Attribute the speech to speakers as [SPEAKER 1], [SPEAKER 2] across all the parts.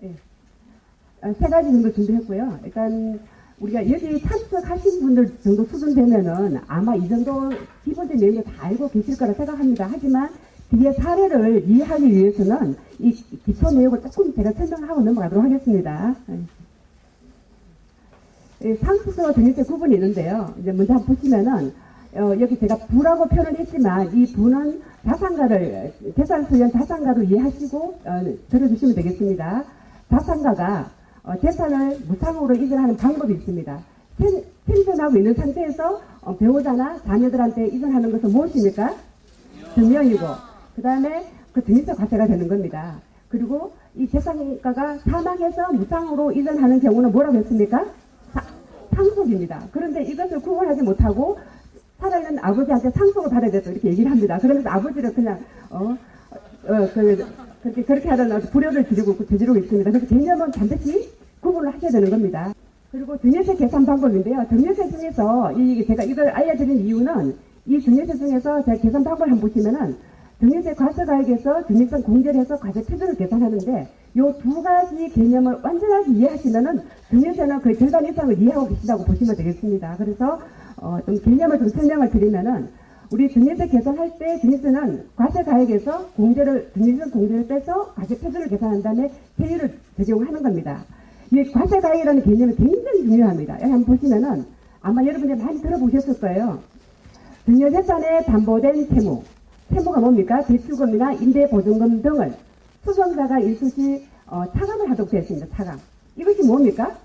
[SPEAKER 1] 예. 세 가지 정도 준비했고요. 일단 우리가 여기 참석하신 분들 정도 수준 되면은 아마 이 정도 기본적인 내용을 다 알고 계실 거라 생각합니다. 하지만 뒤에 사례를 이해하기 위해서는 이 기초 내용을 조금 제가 설명하고 넘어가도록 하겠습니다. 상속세와 증여세 구분이 있는데요. 이제 먼저 한번 보시면은 여기 제가 부라고 표현을 했지만 이 부는 자산가를 재산 소유한 자산가로 이해하시고 들어주시면 되겠습니다. 자산가가 재산을 무상으로 이전하는 방법이 있습니다. 생존하고 있는 상태에서 배우자나 자녀들한테 이전하는 것은 무엇입니까? 증여이고 그 다음에 그 증여세 과세가 되는 겁니다. 그리고 이 재산가가 사망해서 무상으로 이전하는 경우는 뭐라고 했습니까? 상속입니다. 그런데 이것을 구분하지 못하고 살아있는 아버지한테 상속을 받아야 된다 이렇게 얘기를 합니다. 그러면서 아버지를 그냥 그렇게 하는 불효를 저지르고 있습니다. 그래서 개념은 반드시 구분을 하셔야 되는 겁니다. 그리고 증여세 계산 방법인데요. 증여세 중에서 제가 이걸 알려드린 이유는 이 증여세 중에서 제가 계산 방법을 한번 보시면은 증여세 과세가액에서 증여세 공제를 해서 과세 표준을 계산하는데 이 두 가지 개념을 완전하게 이해하시면은 증여세는 거의 절반 이상을 이해하고 계시다고 보시면 되겠습니다. 그래서 좀 개념을 좀 설명을 드리면은 우리 증여세 계산할 때 증여세는 과세가액에서 증여세 공제를 빼서 과세 표준을 계산한 다음에 세율을 적용하는 겁니다. 이 과세가액이라는 개념이 굉장히 중요합니다. 여기 한번 보시면은 아마 여러분들이 많이 들어보셨을 거예요. 증여재산에 담보된 채무가 뭡니까? 대출금이나 임대보증금 등을 수송자가 일수시 차감을 하도록 되어 있습니다. 차감. 이것이 뭡니까?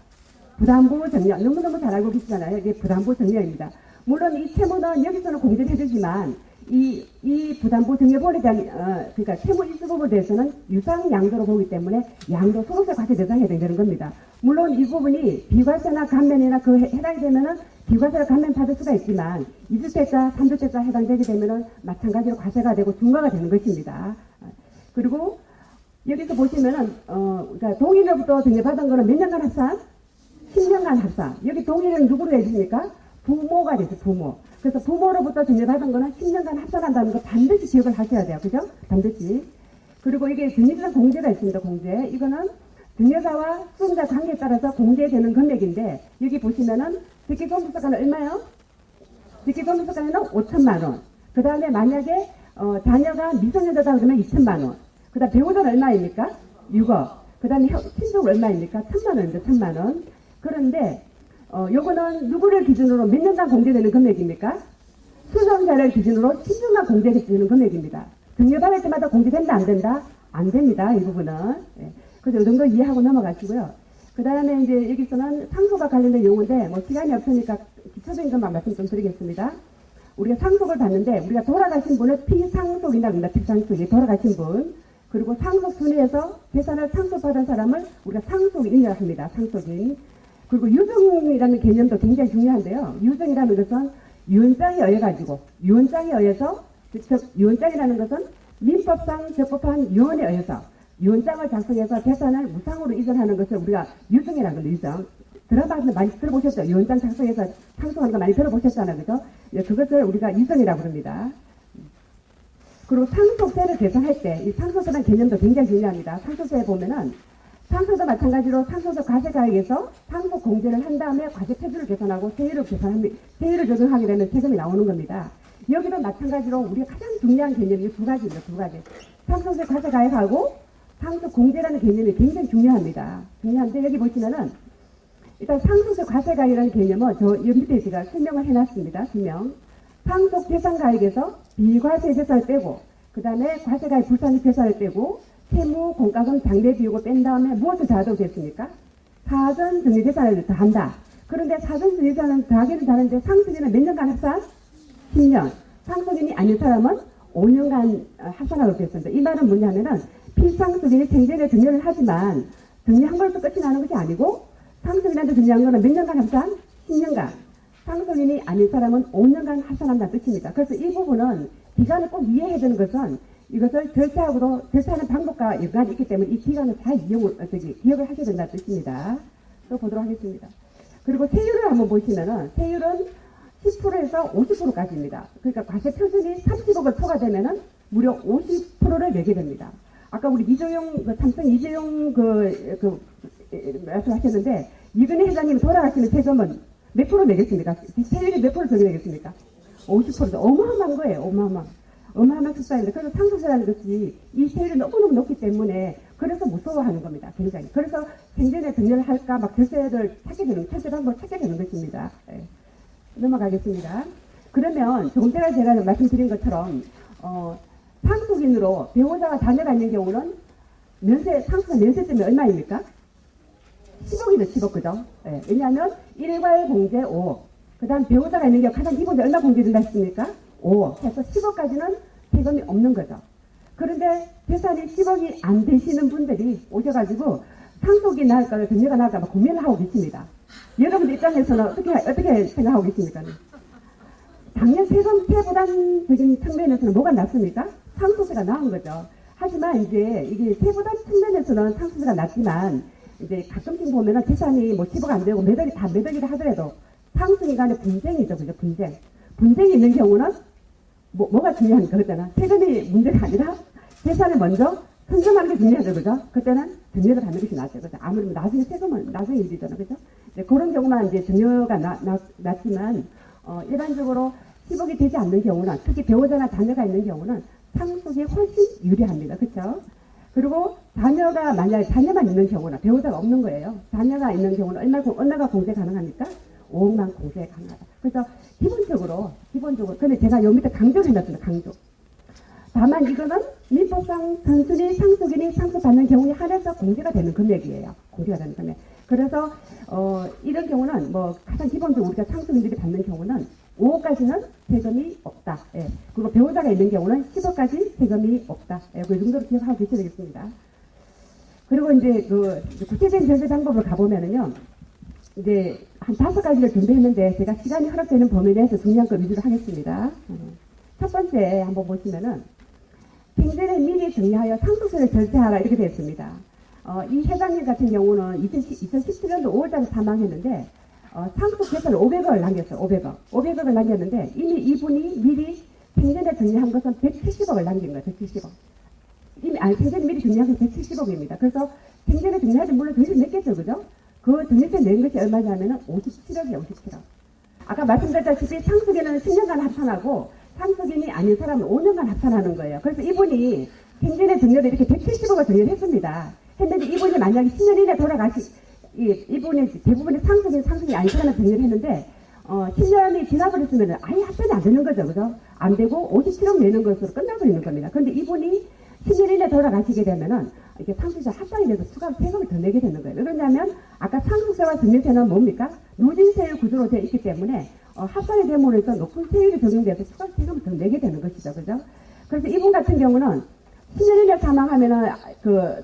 [SPEAKER 1] 부담부 증여. 너무너무 잘 알고 계시잖아요. 이게 부담부 증여입니다. 물론 이 채무는 여기서는 공제를 해주지만 이 부담부 증여본에 대한 그러니까 채무 일수부분에 대해서는 유상양도로 보기 때문에 양도 소득세 과세 대상에 해당되는 겁니다. 물론 이 부분이 비과세나 감면이나 그 해당이 되면은 비과세나 감면 받을 수가 있지만 2주택자, 3주택자 해당되게 되면은 마찬가지로 과세가 되고 중과가 되는 것입니다. 그리고 여기서 보시면은 그러니까 동일로부터 증여받은 거는 몇 년간 합산? 10년간 합산. 여기 동일은 누구로 해줍니까? 부모가 되죠. 부모. 그래서 부모로부터 증여받은 거는 10년간 합산한다는 거 반드시 기억을 하셔야 돼요. 그죠? 반드시. 그리고 이게 증여재산 공제가 있습니다. 공제. 이거는 증여자와 수송자 관계에 따라서 공제되는 금액인데 여기 보시면은 직계손실가는 얼마요? 직계손실가는 5천만 원. 그 다음에 만약에 자녀가 미성년자다 그러면 2천만 원. 그 다음 배우자는 얼마입니까? 6억. 그 다음에 친족은 얼마입니까? 1천만 원입니다. 1천만 원. 그런데 요거는 누구를 기준으로 몇 년간 공제되는 금액입니까? 수송자를 기준으로 10년간 공제되는 금액입니다. 증여받을 때마다 공제된다 안 된다? 안 됩니다. 이 부분은. 예. 그래서 이 정도 이해하고 넘어가시고요. 그 다음에 이제 여기서는 상속과 관련된 용어인데 뭐 시간이 없으니까 기초적인 것만 말씀 좀 드리겠습니다. 우리가 상속을 받는데 우리가 돌아가신 분을 피상속이라고 합니다. 피상속이 돌아가신 분. 그리고 상속 순위에서 재산을 상속받은 사람을 우리가 상속인이라고 합니다. 상속인. 그리고 유증이라는 개념도 굉장히 중요한데요. 유증이라는 것은 유언장에 의해서 즉 유언장이라는 것은 민법상 적법한 유언에 의해서 유언장을 작성해서 재산을 무상으로 이전하는 것을 우리가 유증이라고 합니다. 유증. 드라마에서 많이 들어보셨죠? 유언장 작성해서 상속하는 거 많이 들어보셨잖아요. 그죠? 그것을 우리가 유증이라고 합니다. 그리고 상속세를 계산할 때 이 상속세라는 개념도 굉장히 중요합니다. 상속세에 보면은 상속도 마찬가지로 상속세 과세가액에서 상속 공제를 한 다음에 과세 표준을 계산하고 세율을 적용하게 되면 세금이 나오는 겁니다. 여기도 마찬가지로 우리가 가장 중요한 개념이 두 가지입니다. 두 가지. 상속세 과세가액하고 상속 공제라는 개념이 굉장히 중요합니다. 중요한데 여기 보시면은 일단 상속세 과세가액이라는 개념은 저 밑에 제가 설명을 해놨습니다. 설명. 상속 재산가액에서 비과세 재산을 빼고 그 다음에 과세가액 불산입 재산을 빼고 세무, 공과금, 장래 비용을 뺀 다음에 무엇을 더하도록 됐습니까? 사전 증여재산을 더한다. 그런데 사전 증여재산은 더하기는 다른데 상속인은 몇 년간 합산? 10년. 상속인이 아닌 사람은 5년간 합산하도록 됐습니다. 이 말은 뭐냐면은 피상속인이 생전에 증여를 하지만 증여한 걸로 끝이 나는 것이 아니고 상속인한테 증여한 거는 몇 년간 합산? 10년간. 상속인이 아닌 사람은 5년간 합산한다는 뜻입니다. 그래서 이 부분은 기간을 꼭 이해해야 되는 것은 이것을 절차하는 방법과 연관이 있기 때문에 이 기간을 잘 기억을 하셔야 된다는 뜻입니다. 또 보도록 하겠습니다. 그리고 세율을 한번 보시면은 세율은 10%에서 50%까지입니다. 그러니까 과세 표준이 30억을 초과되면은 무려 50%를 내게 됩니다. 아까 우리 이재용, 삼성 이재용 말씀하셨는데, 이근혜 회장님이 돌아가시는 세금은 몇 프로 내겠습니까? 세율이 몇 프로 적게 내겠습니까? 50%죠. 어마어마한 거예요. 어마어마한 숫자인데, 그래서 상속세라는 것이 이 세율이 너무너무 높기 때문에, 그래서 무서워하는 겁니다. 굉장히. 그래서 생전에 등려를 할까, 막 절세를 찾게 되는, 절세 방법을 찾게 되는 것입니다. 네. 넘어가겠습니다. 그러면 조금 전에 제가 말씀드린 것처럼, 상속인으로 배우자와 자녀가 있는 경우는 상속세 면세점이 얼마입니까? 10억이죠, 10억, 그죠? 네. 왜냐하면 일괄 공제 5억. 그 다음 배우자가 있는 경우 가장 기본적으로 얼마 공제된다 했습니까? 5억. 해서 10억까지는 세금이 없는 거죠. 그런데 재산이 10억이 안 되시는 분들이 오셔가지고 상속이 나을까, 등려가 나을까 막 고민을 하고 계십니다. 여러분들 입장에서는 어떻게 생각하고 계십니까? 당연 세금 세부담적인 측면에서는 뭐가 낫습니까? 상속세가 나은 거죠. 하지만 이제 이게 세부담 측면에서는 상속세가 낮지만 이제 가끔씩 보면은 재산이 뭐 10억 안 되고 매덕이다 하더라도 상속인 간에 분쟁이죠, 그죠? 분쟁이 있는 경우는 뭐가 중요한 거잖아. 세금이 문제가 아니라 재산을 먼저 선점하는 게 중요하죠, 그죠? 그때는 등려를 받는 것이 낫죠, 그죠? 아무리 나중에 세금은 나중에 일이잖아, 그죠? 그런 경우만 이제 등려가 낫지만 일반적으로 10억이 되지 않는 경우는, 특히 배우자나 자녀가 있는 경우는 상속이 훨씬 유리합니다. 그렇죠? 그리고 만약에 자녀만 있는 경우는, 배우자가 없는 거예요. 자녀가 있는 경우는 얼마가 공제 가능합니까? 5억만 공제 가능하다. 그래서 기본적으로, 근데 제가 여기 밑에 강조를 해놨습니다. 강조. 다만 이거는 민법상 단순히 상속인이 상속받는 경우에 한해서 공제가 되는 금액이에요. 공제가 되는 금액. 그래서 이런 경우는 가장 기본적으로 우리가 상속인들이 받는 경우는 5억까지는 세금이 없다. 예. 그리고 배우자가 있는 경우는 10억까지 세금이 없다. 예. 그 정도로 기억하고 계셔야 되겠습니다. 그리고 이제 구체적인 절세 방법을 가보면은요, 이제 한 5가지를 준비했는데 제가 시간이 허락되는 범위 내에서 중요한 걸 위주로 하겠습니다. 첫 번째 한번 보시면은 생전에 미리 정리하여 상속세를 절세하라 이렇게 되어 있습니다. 이 회장님 같은 경우는 2017년도 5월달에 사망했는데 상속 재산을 500억을 남겼어요. 500억을 남겼는데 이미 이분이 미리 생전에 정리한 것은 170억을 남긴 거예요. 170억. 생전에 미리 정리한 것은 170억입니다. 그래서 생전에 정리하지 물론 정신 냈겠죠, 그죠? 그 정리세 낸 것이 얼마냐면은 57억이에요. 57억. 아까 말씀드렸다시피 상속인은 10년간 합산하고 상속인이 아닌 사람은 5년간 합산하는 거예요. 그래서 이분이 생전에 정리를 이렇게 170억을 정리를 했습니다. 했는데 이분이 만약에 10년 이내 이분이 대부분의 상속이 아닌 사람을 정리를 했는데 10년이 지나버렸으면 아예 합산이 안 되는 거죠, 그죠? 안 되고 57억 내는 것으로 끝나버리는 겁니다. 그런데 이분이 10년 이내 돌아가시게 되면은 이게 상속세 합산이 돼서 추가 세금을 더 내게 되는 거예요. 왜 그러냐면 아까 상속세와 증여세는 뭡니까? 누진세율 구조로 되어 있기 때문에 합산이 됨으로 해서 높은 세율이 적용돼서 추가 세금을 더 내게 되는 것이죠, 그죠? 그래서 이분 같은 경우는 10년 이내 사망하면은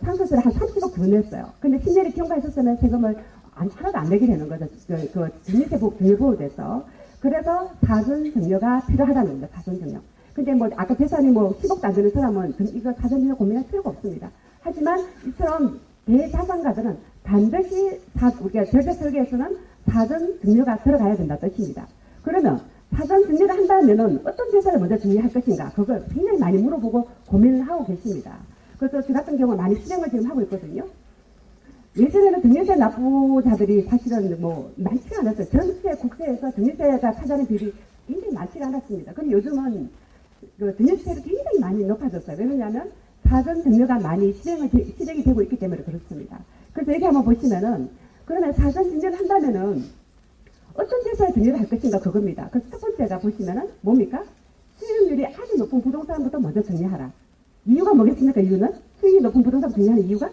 [SPEAKER 1] 상속세를 한 30억 더 냈어요. 근데 10년이 경과했었으면 세금을 하나도 안 내게 되는 거죠. 증여세 보호에 대해서. 그래서 사전 증여가 필요하다는 겁니다. 사전 증여. 근데 아까 재산이 10억도 안 되는 사람은 이거 사전 증여 고민할 필요가 없습니다. 하지만 이처럼 대자산가들은 반드시 우리가 절세 설계에서는 사전 증여가 들어가야 된다 뜻입니다. 그러면 사전 증여를 한다면은 어떤 재산을 먼저 증여할 것인가, 그걸 굉장히 많이 물어보고 고민을 하고 계십니다. 그래서 저 같은 경우는 많이 실행을 지금 하고 있거든요. 예전에는 증여세 납부자들이 사실은 많지가 않았어요. 전체 국세에서 증여세가 차지하는 비율이 굉장히 많지가 않았습니다. 그런데 요즘은 증여세가 굉장히 많이 높아졌어요. 왜냐하면 사전 증여가 많이 실행이 되고 있기 때문에 그렇습니다. 그래서 여기 한번 보시면은, 그러면 사전 증여를 한다면은 어떤 재산에 증여를 할 것인가 그겁니다. 그래서 첫 번째가 보시면은 뭡니까? 수익률이 아주 높은 부동산부터 먼저 정리하라. 이유가 뭐겠습니까? 이유는 수익이 높은 부동산 정리하는 이유가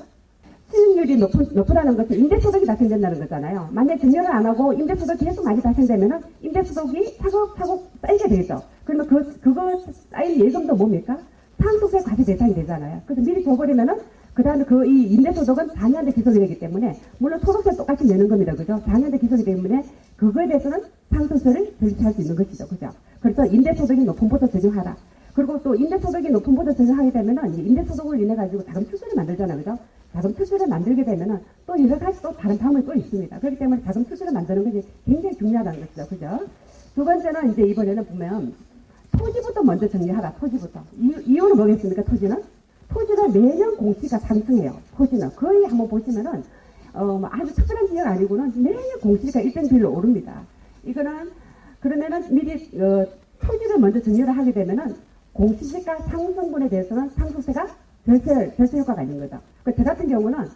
[SPEAKER 1] 수익률이 높으라는 것은 임대소득이 발생된다는 거잖아요. 만약 증여를 안 하고 임대소득이 계속 많이 발생되면은 임대소득이 차곡차곡 쌓이게 되죠. 그러면 그거 쌓인 예금도 뭡니까? 상속세 과세 대상이 되잖아요. 그래서 미리 줘버리면은 그 다음에 이 임대소득은 4년대 기속이 되기 때문에, 물론 소득세 똑같이 내는 겁니다. 그죠? 4년대 기속이 때문에 그거에 대해서는 상속세를 절차할 수 있는 것이죠. 그죠? 그래서 임대소득이 높은 보다 적용하라. 그리고 또 임대소득이 높은 보다 적용하게 되면은 임대소득을 인해 가지고 자금 투자를 만들잖아요. 그죠? 자금 투자를 만들게 되면은 또 여러 가지 또 다른 방법이 또 있습니다. 그렇기 때문에 자금 투자를 만드는 것이 굉장히 중요하다는 것이죠. 그죠? 두 번째는 이제 이번에는 보면 토지부터 먼저 정리하라. 토지부터. 이유는 뭐겠습니까? 토지는? 토지가 매년 공시가 상승해요. 토지는 거의 한번 보시면은 아주 특별한 지역 아니고는 매년 공시가 일정 비율로 오릅니다. 이거는 그러면은 미리 토지를 먼저 정리를 하게 되면은 공시지가 상승분에 대해서는 상속세가 절세 효과가 있는 거죠. 저 같은 경우는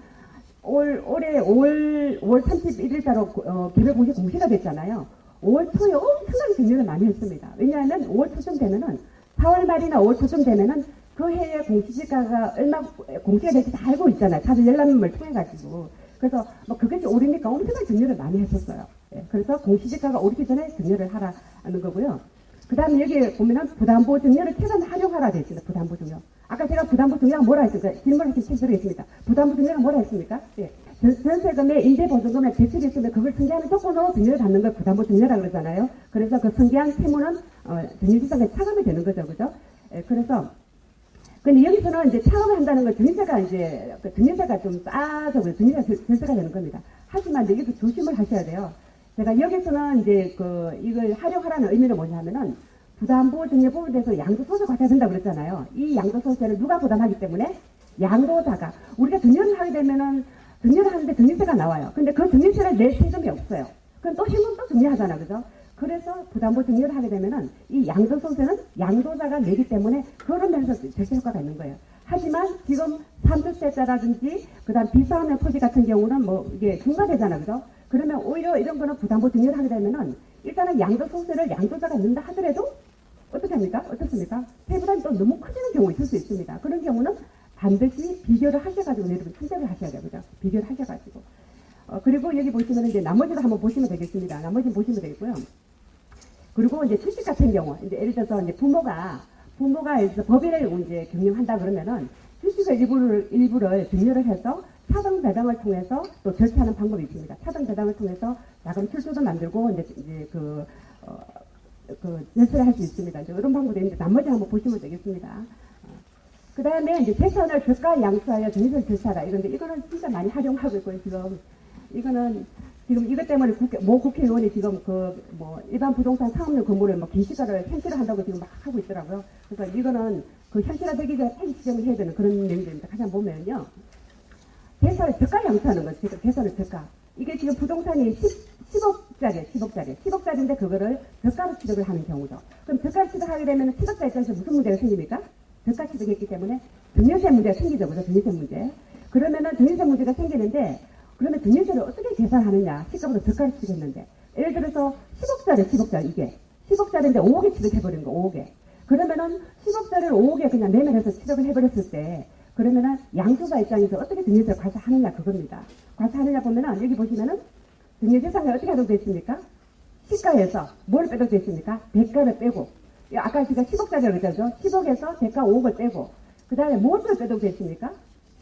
[SPEAKER 1] 올해 5월 31일자로 개별 공시가 됐잖아요. 5월 초에 엄청나게 정리를 많이 했습니다. 왜냐하면 5월 초쯤 되면은 4월 말이나 5월 초쯤 되면은 그 해의 공시지가가 얼마 공시가 될지 다 알고 있잖아요. 다들 열람을 통해 가지고. 그래서 뭐 그것이 오르니까 엄청나게 정리를 많이 했었어요. 예, 그래서 공시지가가 오르기 전에 정리를 하라는 거고요. 그 다음에 여기 보면은 부담보 증여를 최대한 활용하라 되어 있습니다. 부담보 증여. 아까 제가 부담보 증여가 뭐라 했습니까? 질문하신 책 들어있습니다. 부담보 증여가 뭐라 했습니까? 예. 전세금에 임대보증금에 대출이 있으면 그걸 승계하는 조건으로 증여를 받는 걸 부담보 증여라 그러잖아요. 그래서 그 승계한 채무는 전유지상에 차감이 되는 거죠. 그죠? 예, 그래서 근데 여기서는 이제 차감을 한다는 걸 증여세가 이제 증여세가 좀 싸서 증여세가 절세가 되는 겁니다. 하지만 이제 여기서 조심을 하셔야 돼요. 제가 여기서는 이제 이걸 활용하라는 의미는 뭐냐면은 부담보 증여 부분에 대해서 양도소득 과세가 된다고 그랬잖아요. 이 양도소득세를 누가 부담하기 때문에 양도자가 우리가 증여를 하게 되면은 증여를 하는데 증여세가 나와요. 근데 그 증여세를 낼 세금이 없어요. 그럼 또 현금 또 증여하잖아, 그죠? 그래서 부담보 증여를 하게 되면은 이 양도소득세는 양도자가 내기 때문에 그런 면에서 절세 효과가 있는 거예요. 하지만 지금 3주택자라든지 그다음 비싸면 토지 같은 경우는 뭐 이게 중과되잖아, 그죠? 그러면 오히려 이런 거는 부담보 증여를 하게 되면은 일단은 양도소득세를 양도자가 낸다 하더라도 어떻게 합니까? 어떻습니까? 세부담이 또 너무 커지는 경우 있을 수 있습니다. 그런 경우는 반드시 비교를 하셔가지고 여러분 선택을 하셔야 돼요, 그죠? 비교를 하셔가지고. 그리고 여기 보시면 이제 나머지도 한번 보시면 되겠습니다. 나머지는 보시면 되겠고요. 그리고 이제 주식 같은 경우, 이제 예를 들어서 이제 부모가 이제 법인을 이제 경영한다 그러면은 주식의 일부를 증여를 해서 차등 배당을 통해서 또 절차하는 방법이 있습니다. 차등 배당을 통해서 자금 출소도 만들고 이제 절차를 할 수 있습니다. 이제 이런 방법도 있는데 나머지 한번 보시면 되겠습니다. 그 다음에 이제 재산을 저가 양수하여 증여세 절차다. 이거는 진짜 많이 활용하고 있고요. 지금 이것 때문에 국회의원이 지금 일반 부동산 상업용 건물을 기시가를 현실화 한다고 지금 막 하고 있더라고요. 그래서 이거는 현실화 되기 전에 폐기 지정을 해야 되는 그런 내용들입니다. 가장 보면요. 재산을 저가 양수하는 거죠. 재산을 저가. 이게 지금 부동산이 10억짜리인데 그거를 저가로 취득을 하는 경우죠. 그럼 저가로 취득하게 되면 취득자 입장에서 무슨 문제가 생깁니까? 저가 취득했기 때문에 증여세 문제가 생기죠. 그죠? 증여세 문제. 그러면은 증여세 문제가 생기는데 그러면 증여세를 어떻게 계산하느냐? 시가보다 저가로 취득했는데. 예를 들어서 10억짜리 이게. 10억짜리인데 5억에 취득해버린 거, 5억에. 그러면은 10억짜리를 5억에 그냥 매매해서 취득을 해버렸을 때 그러면은 양수자 입장에서 어떻게 증여세를 과세하느냐 그겁니다. 과세하느냐 보면은 여기 보시면은 증여재산이 어떻게 하도록 되어 있습니까? 시가에서 뭘 빼도록 되어 있습니까? 대가를 빼고 아까 제가 10억짜리라고 했죠. 10억에서 대가 5억을 빼고 그 다음에 무엇을 빼도록 되어 있습니까?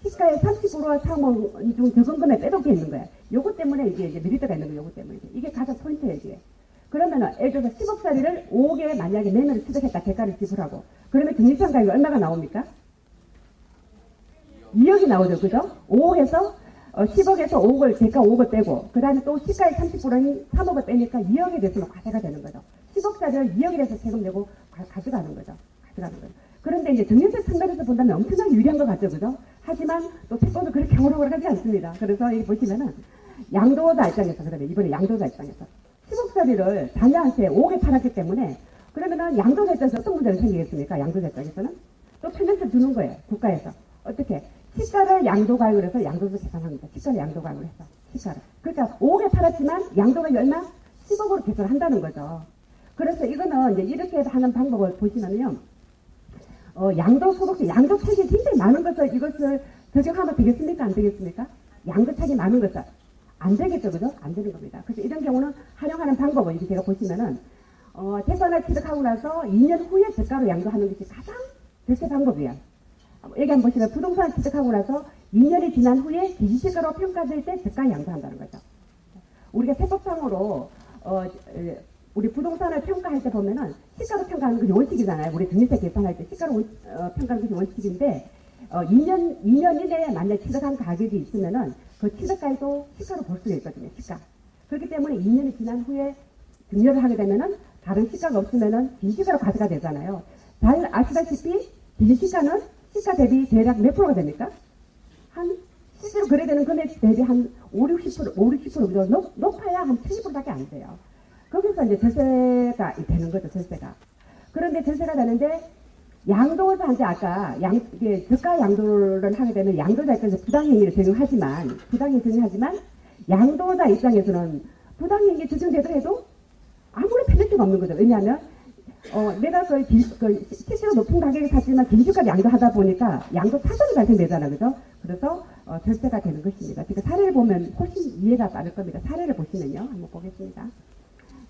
[SPEAKER 1] 시가의 30%와 상원 중 적은 금액 빼도록 되어 있는 거예요. 요것 때문에 이제 메리트가 있는 거예요. 요것 때문에 이게 가장 포인트예요. 이게. 그러면은 예를 들어서 10억짜리를 5억에 만약에 매매를 취득했다. 대가를 지불하고 그러면 증여세상 가격이 얼마가 나옵니까? 2억이 나오죠. 그죠? 5억에서 10억에서 5억을 대가 5억을 빼고 그 다음에 또 시가의 30%인 3억을 빼니까 2억에 대해서는 과세가 되는 거죠. 10억짜리를 2억에 대해서 세금 내고 가져가는 거죠. 그런데 이제 증여세 측면에서 본다면 엄청나게 유리한 것 같죠. 그죠? 하지만 또 채권도 그렇게 오락가락하지 않습니다. 그래서 여기 보시면은 양도자 입장에서 그러면 이번에 양도자 입장에서 10억짜리를 자녀한테 5억에 팔았기 때문에 그러면은 양도자 입장에서 어떤 문제가 생기겠습니까? 양도자 입장에서는 또 편제세 주는 거예요. 국가에서. 어떻게? 시가를 양도가액을 해서 양도세 계산합니다. 시가를 양도가액을 해서. 시가를. 그러니까 5억에 팔았지만 양도가 얼마? 10억으로 계산한다는 거죠. 그래서 이거는 이제 이렇게 하는 방법을 보시면요. 양도소득세, 양도책이 굉장히 많은 것을 이것을 적용하면 되겠습니까? 안 되겠습니까? 양도책이 많은 것을. 안 되겠죠. 그죠? 안 되는 겁니다. 그래서 이런 경우는 활용하는 방법은 이렇게 제가 보시면은, 재산을 취득하고 나서 2년 후에 저가로 양도하는 것이 가장 절세 방법이에요. 여기 한번 보시면 부동산을 취득하고 나서 2년이 지난 후에 기시시가로 평가될 때 저가 양도한다는 거죠. 우리가 세법상으로, 우리 부동산을 평가할 때 보면은 시가로 평가하는 것이 원칙이잖아요. 우리 증여세 계산할 때 시가로 평가하는 것이 원칙인데 2년 이내에 만약 취득한 가격이 있으면은 그 취득가액도 시가로 볼 수가 있거든요. 시가. 그렇기 때문에 2년이 지난 후에 증여를 하게 되면은 다른 시가가 없으면은 기시가로 과세가 되잖아요. 잘 아시다시피 기시가는 시가 대비 대략 몇 프로가 됩니까? 한 실제로 거래되는 금액 대비 한 5, 60% 높아야 한 70%밖에 안 돼요. 거기서 이제 절세가 되는 거죠, 절세가. 그런데 절세가 되는데 양도자한테 아까 이게 저가 양도를 하게 되면 양도자 입장에서 부당행위를 적용하지만 양도자 입장에서는 부당행위 적용제도 해도 아무런 페널티가 없는 거죠. 왜냐하면 내가 실제로 높은 가격에 샀지만 긴축값 양도하다 보니까 양도 차선이 발생되잖아요, 그죠? 그래서 절세가 되는 것입니다. 그러니까 사례를 보면 훨씬 이해가 빠를 겁니다. 사례를 보시면요, 한번 보겠습니다.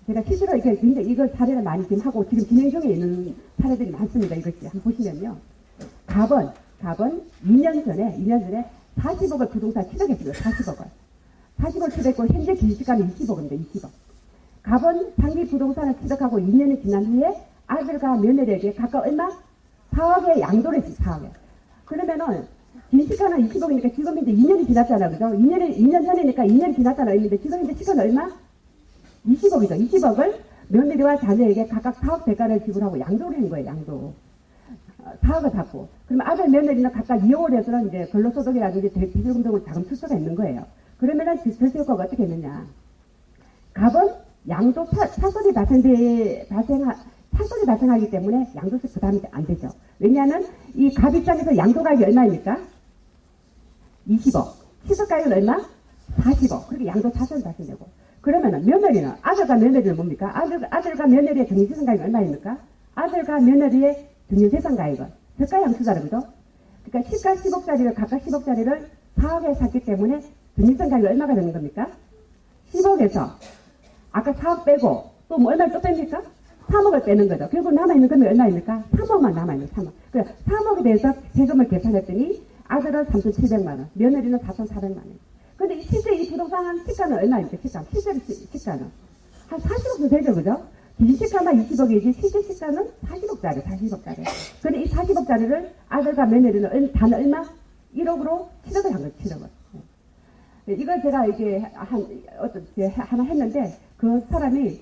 [SPEAKER 1] 제가 실제로 이렇게 굉장히 이걸 사례를 많이 지금 하고 지금 진행 중에 있는 사례들이 많습니다. 이것이 한번 보시면요. 갑은 2년 전에 40억을 부동산 취득했습니다. 40억을 취득했고 현재 기시가는 20억입니다. 20억. 갑은 장기 부동산을 취득하고 2년이 지난 후에 아들과 며느리에게 각각 얼마? 4억에 양도를 했어요. 4억에. 그러면은 기시가는 20억이니까 지금 이제 2년이 지났잖아요. 그죠? 2년 전이니까 2년이 지났잖아요. 근데 지금 현재 시간은 얼마? 20억이죠. 20억을 며느리와 자녀에게 각각 4억 대가를 지불하고 양도를 한 거예요. 양도. 4억을 받고. 그러면 아들 며느리는 각각 2억을 해서는 이제 근로소득이라든지 비실금 등을 자금 출소가 있는 거예요. 그러면은 절세 효과가 어떻게 했느냐. 갑은 양도 차손이 발생하기 때문에 양도세 부담이 안 되죠. 왜냐하면 이 갑 입장에서 양도가액이 얼마입니까? 20억. 취득가액은 얼마? 40억. 그렇게 양도 차손이 발생되고. 그러면은 며느리는 아들과 며느리는 뭡니까? 아들과 며느리의 등유재산가액은 얼마입니까? 아들과 며느리의 등유재산가액은 저가 양수자로 그죠? 그러니까 시가 10억짜리를 각각 10억짜리를 4억에 샀기 때문에 등유재산가액이 얼마가 되는 겁니까? 10억에서 아까 4억 빼고 또 뭐 얼마를 또 뺍니까? 3억을 빼는 거죠. 결국 남아있는 금액이 얼마입니까? 3억만 남아있는 3억. 그러니까 3억에 대해서 세금을 계산했더니 아들은 3,700만 원, 며느리는 4,400만 원. 근데 실제 이 부동산 시가는 얼마입니까? 실제로 시가는 한 40억 정도 되죠, 그죠? 기시가만 20억이지 실제 시가는 40억짜리. 근데 이 40억짜리를 아들과 며느리는 단 얼마? 1억으로 취득을 한 거죠, 취득을. 이걸 제가 이게 하나 했는데 그 사람이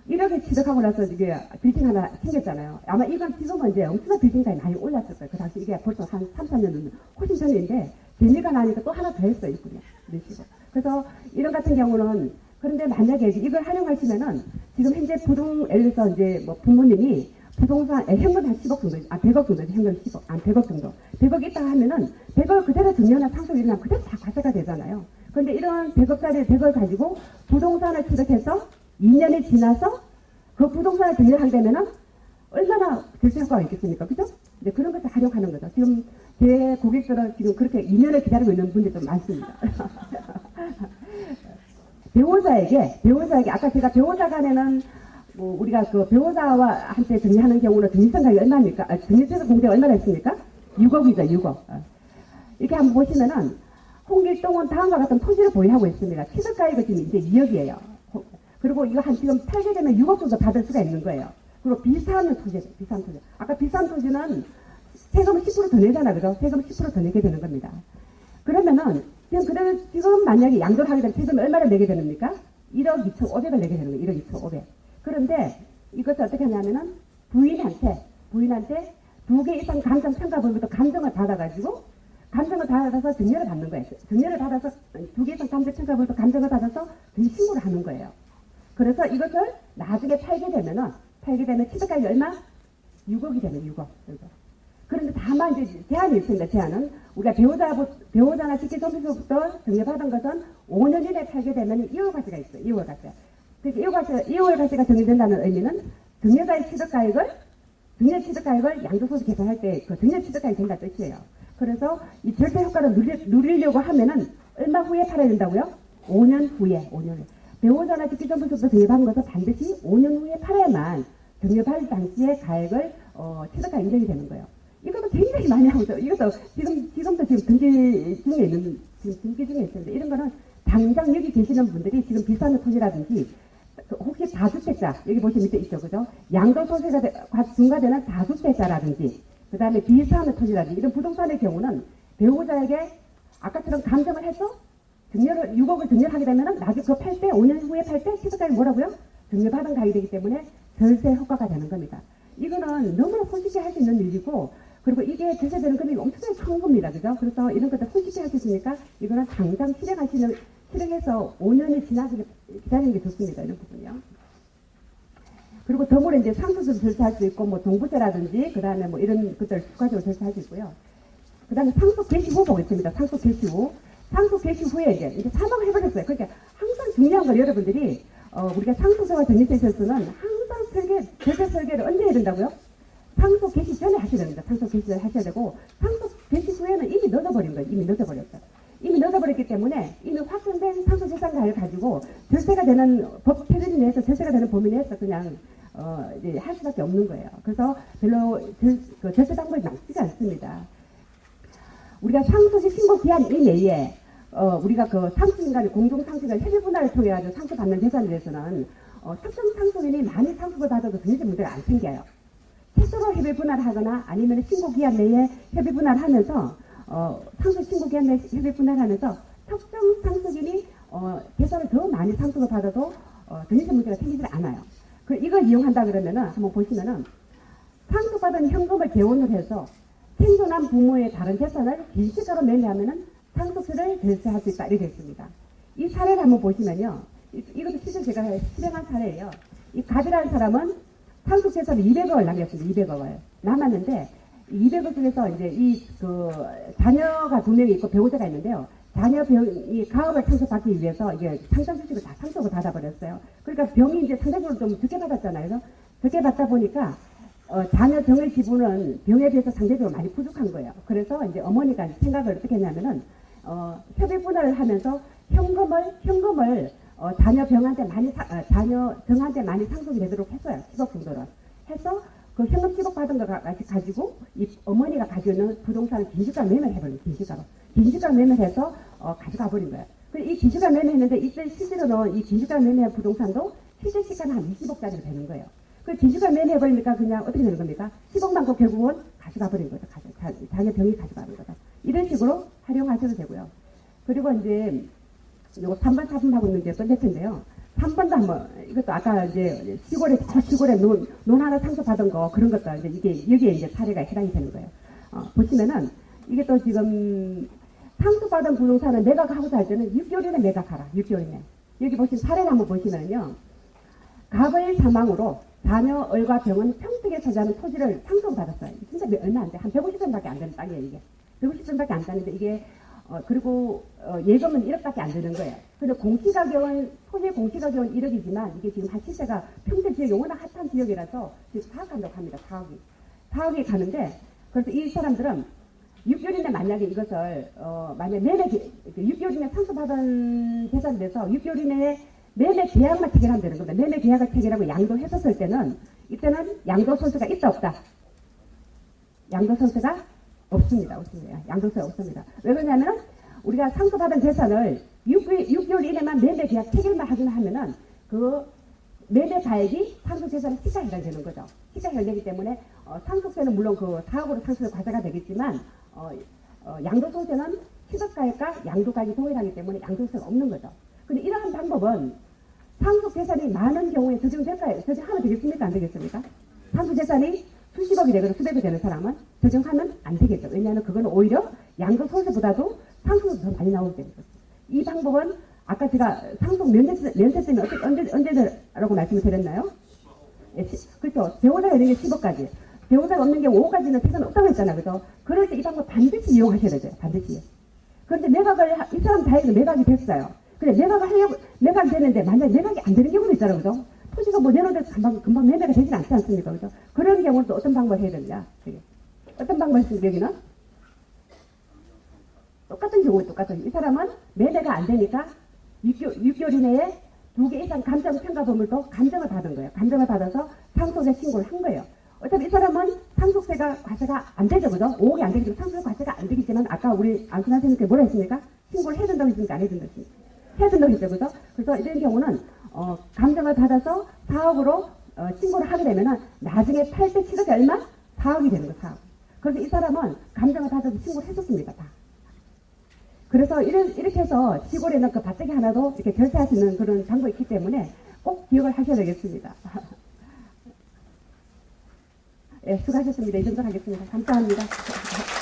[SPEAKER 1] 1억에 취득하고 나서 이게 빌딩 하나 생겼잖아요. 아마 이건 지금은 이제 엄청난 빌딩가에 많이 올랐을 거예요. 그 당시 이게 벌써 한 3, 4년 훨씬 전인데 재미가 나니까 또 하나 더 했어요, 이분이. 그래서 이런 같은 경우는 그런데 만약에 이걸 활용하시면은 지금 현재 예를 들어서 이제 뭐 부모님이 부동산 현금 한 10억 정도, 100억 정도, 현금 10억, 100억 정도. 100억 있다 하면은 100억 그대로 증여나 상속이 일어나면 그대로 다 과세가 되잖아요. 그런데 이런 100억짜리 100을 가지고 부동산을 취득해서 2년이 지나서 그 부동산을 증여하게 되면은 얼마나 절세 효과가 있겠습니까? 그죠? 근데 그런 것을 활용하는 거죠. 지금 제 고객들은 지금 그렇게 2년을 기다리고 있는 분들이 좀 많습니다. 배우자에게 아까 제가 배우자 간에는 뭐 우리가 그 배우자와 한테 증여하는 경우는 증여세가액이 얼마입니까? 증여세가 공제가 얼마나 있습니까? 6억이죠, 6억. 이렇게 한번 보시면은 홍길동은 다음과 같은 토지를 보유하고 있습니다. 취득가액은 지금 이제 2억이에요. 그리고 이거 지금 팔게 되면 6억 정도 받을 수가 있는 거예요. 그리고 비싼 토지. 아까 비싼 토지는 세금을 10% 더 내잖아, 그죠? 세금 10% 더 내게 되는 겁니다. 그러면은, 지금 만약에 양도를 하게 되면 세금을 얼마를 내게 되는입니까? 1억 2,500을 내게 되는 거예요. 1억 2,500. 그런데 이것을 어떻게 하냐면은 부인한테 2개 이상 감정 평가범위도 감정을 받아가지고 감정을 받아서 증여를 받는 거예요. 증여를 받아서 2개 이상 감정 평가범위도 감정을 받아서 신고를 하는 거예요. 그래서 이것을 나중에 팔게 되면 취득가액이 얼마? 6억이 되면 6억. 그런데 다만 이제 제한이 있습니다. 제한은 우리가 배우자나 직계손실로부터 증여받은 것은 5년 이내에 팔게 되면 2월 가치가 있어요. 2월 가치. 그러니까 2월 가치가 정해진다는 의미는 증여자의 증여 취득가액을 양도소득 계산할 때 그 증여 취득가액이 된다는 뜻이에요. 그래서 이 절세 효과를 누리려고 하면은 얼마 후에 팔아야 된다고요? 5년 후에. 배우자나 직계손실로부터 증여받은 것은 반드시 5년 후에 팔아야만 증여받을 당시의 가액을 취득가 인정이 되는 거예요. 이것도 굉장히 많이 하고 있어요. 이것도 지금도 등기 중에 있는데 이런 거는 당장 여기 계시는 분들이 지금 비싼 토지라든지 혹시 다주택자 여기 보시면 밑에 있죠, 그죠? 양도소득세가 중과되는 다주택자라든지 그 다음에 비싼 토지라든지 이런 부동산의 경우는 배우자에게 아까처럼 감정을 해서 6억을 증여를 하게 되면은 나중에 그거 팔 때 5년 후에 팔 때 취득가액이 뭐라고요? 증여받은 가액이 되기 때문에 절세 효과가 되는 겁니다. 이거는 너무나 손쉽게 할 수 있는 일이고 그리고 이게 절세되는 금액이 엄청나게 큰 겁니다. 그죠? 그래서 이런 것들 손쉽게 할 수 있으니까 이거는 당장 실행해서 5년이 지나기를 기다리는 게 좋습니다. 이런 부분이요. 그리고 덤으로 이제 상속세도 절세할 수 있고, 뭐 종부세라든지, 그 다음에 뭐 이런 것들 추가적으로 절세할 수 있고요. 그 다음에 상속 개시 후 보겠습니다. 상속 개시 후. 상속 개시 후에 이제 사망을 해버렸어요. 그러니까 항상 중요한 건 여러분들이, 우리가 상속세와 전입세 절수는 항상 절세 설계를 언제 해야 된다고요? 상속 개시 전에 하셔야 됩니다. 상속 개시 전에 하셔야 되고, 상속 개시 후에는 이미 늦어버린 거예요. 이미 늦어버렸어요. 이미 늦어버렸기 때문에 이미 확정된 상속재산가를 가지고 절세가 되는 법 테두리 내에서 절세가 되는 범위 내에서 그냥 이제 할 수밖에 없는 거예요. 그래서 별로 절세 방법이 많지가 않습니다. 우리가 상속시 신고 기한 이내에 우리가 그 상속인간의 공동상속을 협의분할을 통해 가지고 상속받는 재산에 대해서는 특정 상속인이 많이 상속을 받아도 전혀 문제가 안 생겨요. 스스로 협의분할을 하거나 아니면 신고 기한 내에 협의분할을 하면서 상속 신고 기한 내에 협의분할을 하면서 특정 상속인이 재산을 더 많이 상속을 받아도 전혀 문제가 생기지 않아요. 이걸 이용한다 그러면은 한번 보시면은 상속받은 현금을 개원을 해서 생존한 부모의 다른 재산을 기시가로 매매하면은 상속세를 절세할 수 있다 이렇게 됐습니다. 이 사례를 한번 보시면요, 이것도 실제 제가 실행한 사례예요. 이 갑이라는 사람은 상속재산을 200억을 남겼습니다. 200억을 남았는데 200억 중에서 이제 자녀가 2명이 있고 배우자가 있는데요. 자녀 병이 가업을 상속받기 위해서 이게 상장 주식을 다 상속을 받아버렸어요. 그러니까 병이 이제 상대적으로 좀 적게 받았잖아요. 그래서 적게 받다 보니까 자녀 병의 지분은 병에 비해서 상대적으로 많이 부족한 거예요. 그래서 이제 어머니가 생각을 어떻게 했냐면은 협의 분할을 하면서 현금을 자녀 병한테 자녀 병한테 많이 상속이 되도록 했어요. 10억 정도로 해서 그 현금 10억 받은 거 가지고 이 어머니가 가지고 있는 부동산을 긴시가로 매매를 해버린 거예요. 긴시가로 매매를 해서 가져가 버린 거예요. 이 긴시가로 매매했는데 이때 실제로는 이 긴시가로 매매한 부동산도 실제 시가는 한 20억짜리로 되는 거예요. 그 긴시가로 매매해버리니까 그냥 어떻게 되는 겁니까? 10억 만고 결국은 가져가 버린 거죠. 자녀 병이 가져가 버린 거죠. 이런 식으로 활용하셔도 되고요. 그리고 이제 요거 3번, 4번 하고 있는 게 끝낼 텐데요. 3번도 한번, 이것도 아까 이제 시골에 논 하나 상속받은 거, 그런 것도 이제 여기에 이제 사례가 해당이 되는 거예요. 보시면은, 이게 또 지금 상속받은 부동산은 매각하고자 할 때는 6개월 이내 매각하라. 6개월 이내. 여기 보시면 사례를 한번 보시면요. 갑의 사망으로 자녀을과 병은 평택에 소지하는 토지를 상속받았어요. 진짜 얼마 안 돼. 한 150평밖에 안 되는 땅이에요, 이게. 150평밖에 안 되는데 이게 그리고 예금은 1억밖에 안 되는 거예요. 근데 공시가격은 토지 공시가격은 1억이지만 이게 지금 한 시세가 평택 지역이 워낙 핫한 지역이라서 지금 4억 간다고 합니다. 4억이 가는데 그래서 이 사람들은 6개월 이내 만약에 이것을 만약 6개월 이내 상속받은 재산에 대해서 6개월 이내에 매매 계약만 체결하면 되는 겁니다. 매매 계약을 체결하고 양도했었을 때는 이때는 양도 손해가 있다 없다. 양도 손해가 없습니다. 양도세가 없습니다. 왜 그러냐면 우리가 상속받은 재산을 6개월 이내만 매매 계약 체결만 하기만 하면은 그 매매 가액이 상속재산의 시가 해당되는 거죠. 시가 해당되기 때문에 상속세는 물론 그 사업으로 상속세 과세가 되겠지만 양도손세는 시가가액과 양도가액이 동일하기 때문에 양도세가 없는 거죠. 근데 이러한 방법은 상속재산이 많은 경우에 적용될까요? 적용하면 되겠습니까? 안 되겠습니까? 상속재산이 수십억이 되거나 수백억이 되는 사람은 적용하면 안 되겠죠. 왜냐하면 그거는 오히려 양도손세보다도 상속이 더 많이 나오기 때문에. 이 방법은 아까 제가 상속 면세 때문에 언제라고 말씀을 드렸나요? 예, 그렇죠. 배우자가 있는 게 10억까지. 배우자가 없는 게 5억까지는 세상에 없다고 했잖아요. 그래서 그럴 때 이 방법 반드시 이용하셔야 되죠. 반드시. 그런데 이 사람 다행히 매각이 됐어요. 그래, 매각이 됐는데 만약에 매각이 안 되는 경우도 있잖아요. 그죠? 토지가 뭐 내놓은 데서 금방 매매가 되진 않지 않습니까? 그죠? 그런 경우는 또 어떤 방법을 해야 되느냐? 어떤 방법을 쓰는 여기는? 똑같은 경우에 똑같아요. 이 사람은 매매가 안 되니까 6개월 이내에 2개 이상 감정 평가 보물도 감정을 받은 거예요. 감정을 받아서 상속세 신고를 한 거예요. 어차피 이 사람은 상속세가 과세가 안 되죠. 그죠? 5억이 안 되기 때문에 상속세 과세가 안 되기 때문에 아까 우리 안순 선생님께 뭐라 했습니까? 신고를 해야 된다고 했습니까? 안 해야 된다고 했습니까? 해야 된다고 했죠. 그죠? 그래서 이런 경우는 감정을 받아서 4억으로 신고를 하게 되면은 나중에 8대 7억이 얼마? 4억이 되는 거예요. 4억. 그래서 이 사람은 감정을 받아서 신고를 했었습니다. 다. 그래서 이렇게 해서 시골에는 그 밭대기 하나도 이렇게 결세할 수 있는 그런 방법이 있기 때문에 꼭 기억을 하셔야 되겠습니다. 예, 수고하셨습니다. 이 정도 하겠습니다. 감사합니다.